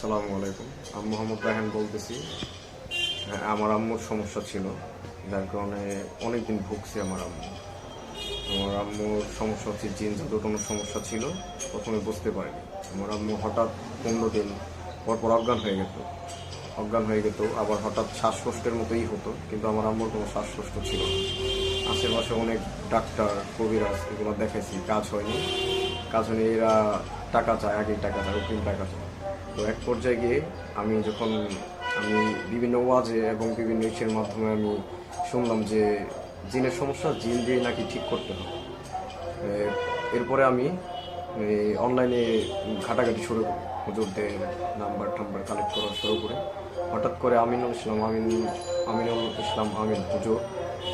আসসালামু আলাইকুম। আমি মোহাম্মদ রায়হান বলতেছি। হ্যাঁ, আমার আম্মুর সমস্যা ছিল, যার কারণে অনেকদিন ভুগছি। আমার আম্মুর সমস্যা হচ্ছে জিন জাদুটনের সমস্যা ছিল। প্রথমে বুঝতে পারিনি। আমার আম্মু হঠাৎ 15 দিন পর অজ্ঞান হয়ে যেত, আবার হঠাৎ শ্বাসকষ্টের মতোই হতো, কিন্তু আমার আম্মুর কোনো শ্বাসকষ্ট ছিল না। আশেপাশে অনেক ডাক্তার, কবিরাজ এগুলো দেখাইছি, কাজ হয়নি। এরা টাকা চায়, আগেই টাকা চায়, অগ্রিম টাকা চায়। তো এক পর্যায়ে গিয়ে আমি বিভিন্ন ওয়াজে এবং বিভিন্ন ইসের মাধ্যমে আমি শুনলাম যে জিনের সমস্যা জিন দিয়ে নাকি ঠিক করতে হবে। এরপরে আমি অনলাইনে ঘাটাঘাটি শুরু করি, হুজুরদের নাম্বার টাম্বার কালেক্ট করা শুরু করে। হঠাৎ করে আমিনুল ইসলাম আমিন হুজুর,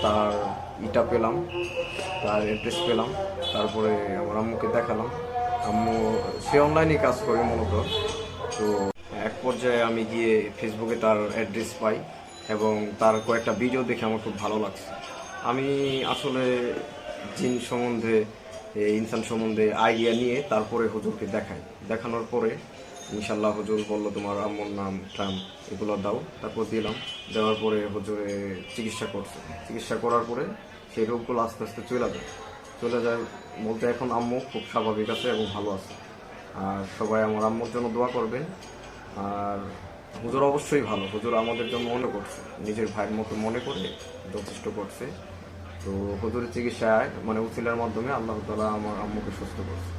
তার পেলাম, তার অ্যাড্রেস পেলাম। তারপরে আমার আম্মুকে দেখালাম। আম্মু সে অনলাইনে কাজ করে মূলত। তো এক পর্যায়ে আমি গিয়ে ফেসবুকে তার অ্যাড্রেস পাই এবং তার কয়েকটা ভিডিও দেখে আমার খুব ভালো লাগছে। আমি আসলে জিন সম্বন্ধে, ইনসান সম্বন্ধে আইডিয়া নিয়ে তারপরে হুজুরকে দেখানোর পরে ইনশাল্লাহ হুজুর বলল তোমার আম্মুর নাম টাম এগুলো দাও। তারপর দেওয়ার পরে হুজুরে চিকিৎসা করার পরে সেই রোগগুলো আস্তে আস্তে চলে যায় বলতে এখন আম্মু খুব স্বাভাবিক আছে এবং ভালো আছে। আর সবাই আমার আম্মুর জন্য দোয়া করবেন। আর হুজুর অবশ্যই ভালো, হুজুর আমাদের জন্য মনে করছে, নিজের ভাইয়ের মতো মনে করে যথেষ্ট করছে। তো হুজুরের চিকিৎসায় মানে উসিলার মাধ্যমে আল্লাহ তাআলা আমার আম্মুকে সুস্থ করছে।